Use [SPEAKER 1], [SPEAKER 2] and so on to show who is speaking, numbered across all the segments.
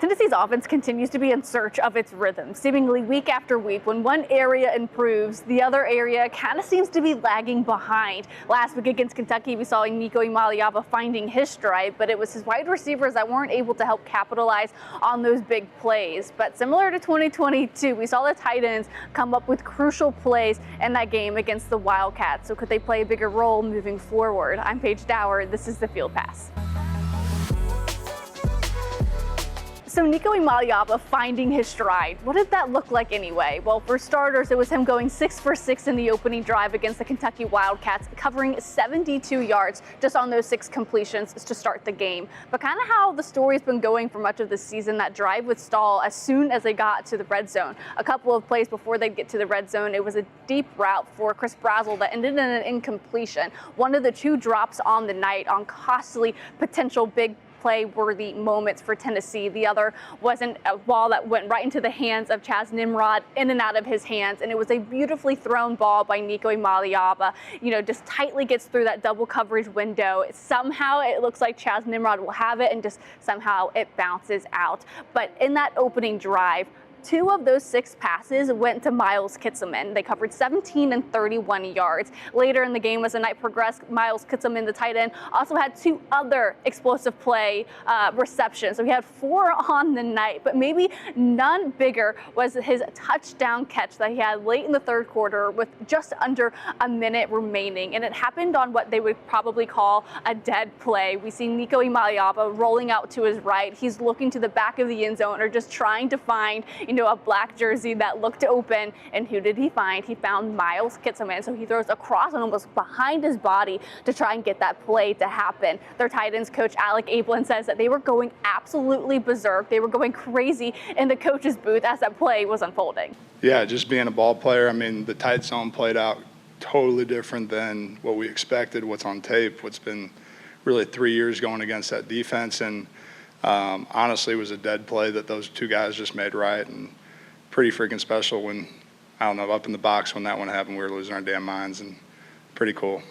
[SPEAKER 1] Tennessee's offense continues to be in search of its rhythm, seemingly week after week. When one area improves, the other area kind of seems to be lagging behind. Last week against Kentucky, we saw Nico Imaliava finding his stride, but it was his wide receivers that weren't able to help capitalize on those big plays. But similar to 2022, we saw the tight ends come up with crucial plays in that game against the Wildcats. So could they play a bigger role moving forward? I'm Paige Dower. This is the Field Pass. So Nico Imaliava finding his stride. What did that look like anyway? Well, for starters, it was him going 6 for 6 in the opening drive against the Kentucky Wildcats, covering 72 yards just on those 6 completions to start the game. But kind of how the story's been going for much of the season, that drive would stall as soon as they got to the red zone. A couple of plays before they'd get to the red zone, it was a deep route for Chris Brazzell that ended in an incompletion. One of the 2 drops on the night on costly potential big play-worthy moments for Tennessee. The other wasn't a ball that went right into the hands of Chaz Nimrod, in and out of his hands, and it was a beautifully thrown ball by Nico Imaliava. Just tightly gets through that double coverage window. Somehow it looks like Chaz Nimrod will have it, and just somehow it bounces out. But in that opening drive, 2 of those 6 passes went to Miles Kitselman. They covered 17 and 31 yards. Later in the game, as the night progressed, Miles Kitselman, the tight end, also had 2 other explosive play receptions. So he had 4 on the night, but maybe none bigger was his touchdown catch that he had late in the third quarter with just under a minute remaining. And it happened on what they would probably call a dead play. We see Nico Imaliava rolling out to his right. He's looking to the back of the end zone, or just trying to find a black jersey that looked open. And who did he find? He found Miles Kitselman. So he throws across and almost behind his body to try and get that play to happen. Their tight ends coach Alec Ablin says that they were going absolutely berserk. They were going crazy in the coach's booth as that play was unfolding.
[SPEAKER 2] Yeah, just being a ball player. I mean, the tight zone played out totally different than what we expected, what's on tape, what's been really 3 years going against that defense. And honestly, it was a dead play that those 2 guys just made right, and pretty freaking special when, I don't know, up in the box when that one happened, we were losing our damn minds, and pretty cool.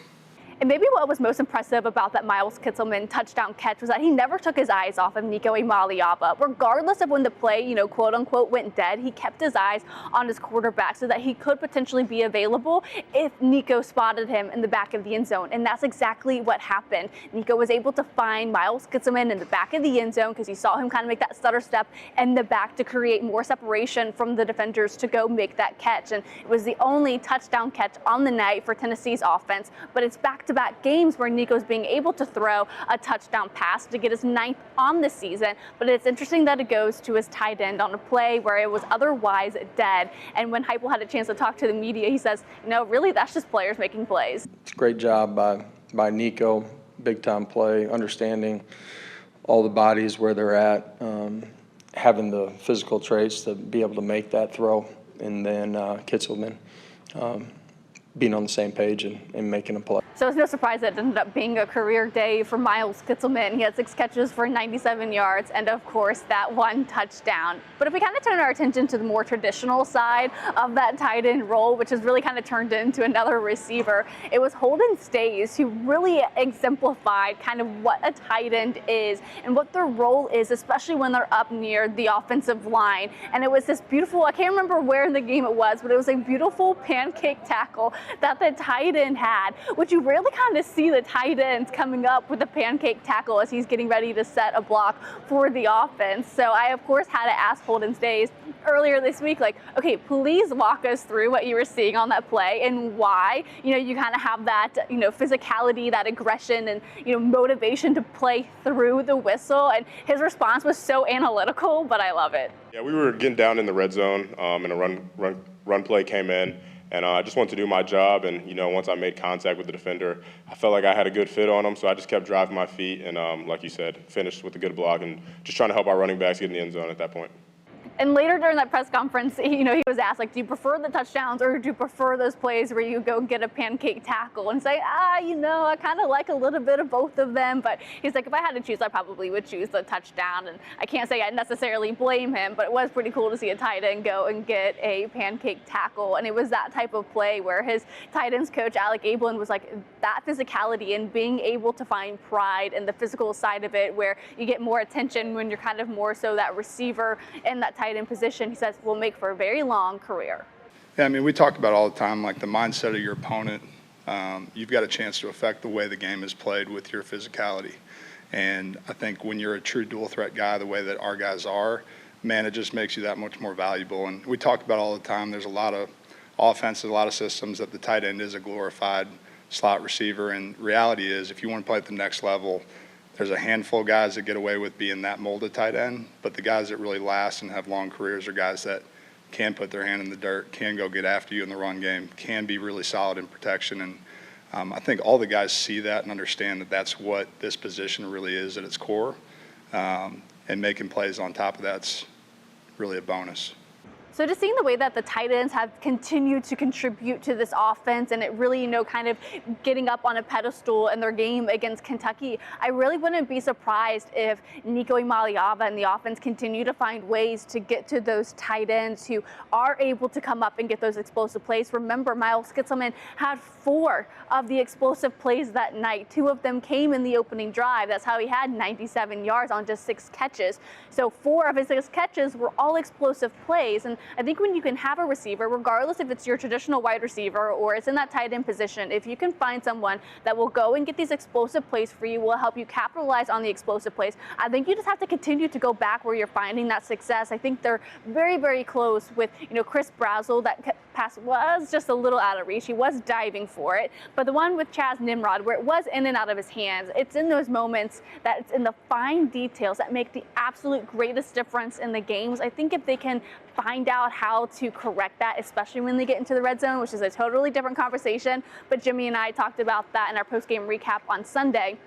[SPEAKER 1] And maybe what was most impressive about that Miles Kitselman touchdown catch was that he never took his eyes off of Nico Imaliava. Regardless of when the play, quote unquote, went dead, he kept his eyes on his quarterback so that he could potentially be available if Nico spotted him in the back of the end zone. And that's exactly what happened. Nico was able to find Miles Kitselman in the back of the end zone because he saw him kind of make that stutter step in the back to create more separation from the defenders to go make that catch. And it was the only touchdown catch on the night for Tennessee's offense, but it's back-to-back games where Nico's being able to throw a touchdown pass to get his 9th on the season. But it's interesting that it goes to his tight end on a play where it was otherwise dead. And when Heupel had a chance to talk to the media, he says, really, that's just players making plays.
[SPEAKER 3] It's a great job by Nico, big-time play, understanding all the bodies where they're at, having the physical traits to be able to make that throw, and then Kitselman being on the same page and making a play.
[SPEAKER 1] So it's no surprise that it ended up being a career day for Miles Kitselman. He had 6 catches for 97 yards and, of course, that 1 touchdown. But if we kind of turn our attention to the more traditional side of that tight end role, which has really kind of turned into another receiver, it was Holden Stays who really exemplified kind of what a tight end is and what their role is, especially when they're up near the offensive line. And it was this beautiful, I can't remember where in the game it was, but it was a beautiful pancake tackle that the tight end had, which you rarely kind of see the tight ends coming up with a pancake tackle as he's getting ready to set a block for the offense. So I, of course, had to ask Holden Stays earlier this week, okay, please walk us through what you were seeing on that play and why, you kind of have that, physicality, that aggression and, motivation to play through the whistle. And his response was so analytical, but I love it.
[SPEAKER 4] Yeah, we were getting down in the red zone and a run play came in. And I just wanted to do my job, and once I made contact with the defender, I felt like I had a good fit on him, so I just kept driving my feet, and like you said, finished with a good block, and just trying to help our running backs get in the end zone at that point.
[SPEAKER 1] And later during that press conference, he was asked, do you prefer the touchdowns or do you prefer those plays where you go get a pancake tackle? And say, I kind of like a little bit of both of them. But he's like, if I had to choose, I probably would choose the touchdown. And I can't say I necessarily blame him, but it was pretty cool to see a tight end go and get a pancake tackle. And it was that type of play where his tight ends coach, Alec Ablin, was like, that physicality and being able to find pride in the physical side of it, where you get more attention when you're kind of more so that receiver in that tight end position, he says will make for a very long career.
[SPEAKER 2] Yeah, I mean, we talk about all the time, like the mindset of your opponent. You've got a chance to affect the way the game is played with your physicality. And I think when you're a true dual threat guy, the way that our guys are, man, it just makes you that much more valuable. And we talk about all the time, there's a lot of offenses, a lot of systems that the tight end is a glorified slot receiver. And reality is, if you want to play at the next level, there's a handful of guys that get away with being that molded tight end. But the guys that really last and have long careers are guys that can put their hand in the dirt, can go get after you in the run game, can be really solid in protection. And I think all the guys see that and understand that that's what this position really is at its core. And making plays on top of that's really a bonus.
[SPEAKER 1] So just seeing the way that the tight ends have continued to contribute to this offense and it really, kind of getting up on a pedestal in their game against Kentucky, I really wouldn't be surprised if Nico Imaliava and the offense continue to find ways to get to those tight ends who are able to come up and get those explosive plays. Remember, Miles Kitselman had 4 of the explosive plays that night. 2 of them came in the opening drive. That's how he had 97 yards on just 6 catches. So 4 of his 6 catches were all explosive plays. And I think when you can have a receiver, regardless if it's your traditional wide receiver or it's in that tight end position, if you can find someone that will go and get these explosive plays for you, will help you capitalize on the explosive plays, I think you just have to continue to go back where you're finding that success. I think they're very, very close with, Chris Brazzell. That pass was just a little out of reach. He was diving for it. But the one with Chaz Nimrod, where it was in and out of his hands, it's in those moments that it's in the fine details that make the absolute greatest difference in the games. I think if they can find out how to correct that, especially when they get into the red zone, which is a totally different conversation. But Jimmy and I talked about that in our post-game recap on Sunday.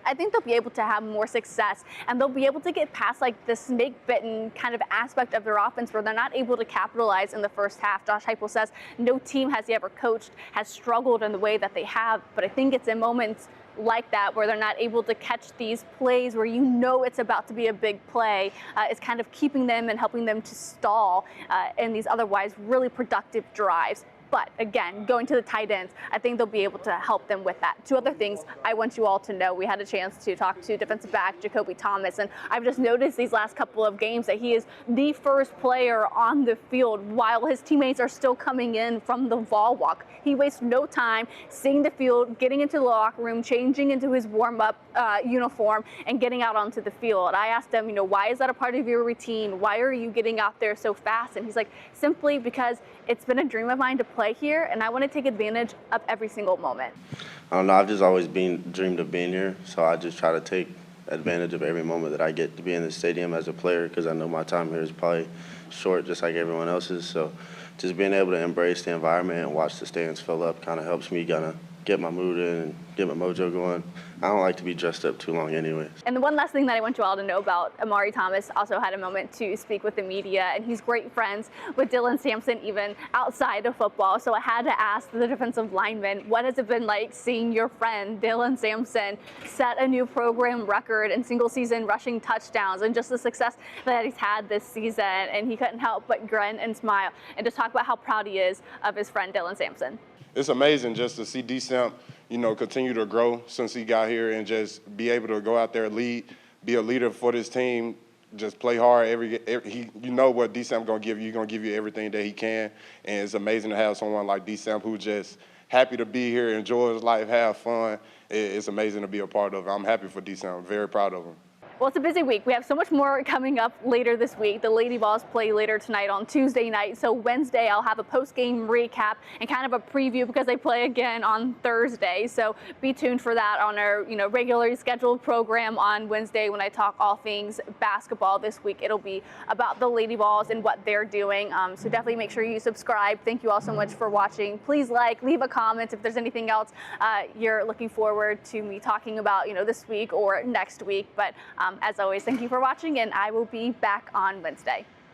[SPEAKER 1] I think they'll be able to have more success and they'll be able to get past like the snake bitten kind of aspect of their offense where they're not able to capitalize in the first half. Josh Heupel says no team has he ever coached has struggled in the way that they have, but I think it's in moments like that where they're not able to catch these plays where it's about to be a big play. It's kind of keeping them and helping them to stall in these otherwise really productive drives. But again, going to the tight ends, I think they'll be able to help them with that. 2 other things I want you all to know. We had a chance to talk to defensive back Jakobe Thomas, and I've just noticed these last couple of games that he is the first player on the field while his teammates are still coming in from the ball walk. He wastes no time seeing the field, getting into the locker room, changing into his warm-up uniform, and getting out onto the field. I asked him, why is that a part of your routine? Why are you getting out there so fast? And he's like, simply because it's been a dream of mine to play here, and I want to take advantage of every single moment.
[SPEAKER 5] I don't know. I've just always dreamed of being here, so I just try to take advantage of every moment that I get to be in the stadium as a player because I know my time here is probably short just like everyone else's. So just being able to embrace the environment and watch the stands fill up kind of helps me kind of get my mood in and get my mojo going. I don't like to be dressed up too long anyways.
[SPEAKER 1] And the one last thing that I want you all to know about, Omari Thomas also had a moment to speak with the media, and he's great friends with Dylan Sampson even outside of football. So I had to ask the defensive lineman, what has it been like seeing your friend Dylan Sampson set a new program record in single season rushing touchdowns and just the success that he's had this season? And he couldn't help but grin and smile and just talk about how proud he is of his friend Dylan Sampson.
[SPEAKER 4] It's amazing just to see D-Samp, continue to grow since he got here and just be able to go out there, lead, be a leader for this team, just play hard. What D-Samp going to give you. He's going to give you everything that he can. And it's amazing to have someone like D-Samp who just happy to be here, enjoy his life, have fun. It's amazing to be a part of it. I'm happy for D-Samp. I'm very proud of him.
[SPEAKER 1] Well, it's a busy week. We have so much more coming up later this week. The Lady Vols play later tonight on Tuesday night. So Wednesday, I'll have a post-game recap and kind of a preview because they play again on Thursday. So be tuned for that on our, regularly scheduled program on Wednesday when I talk all things basketball. This week, it'll be about the Lady Vols and what they're doing. So definitely make sure you subscribe. Thank you all so much for watching. Please leave a comment if there's anything else you're looking forward to me talking about, this week or next week. But as always, thank you for watching, and I will be back on Wednesday.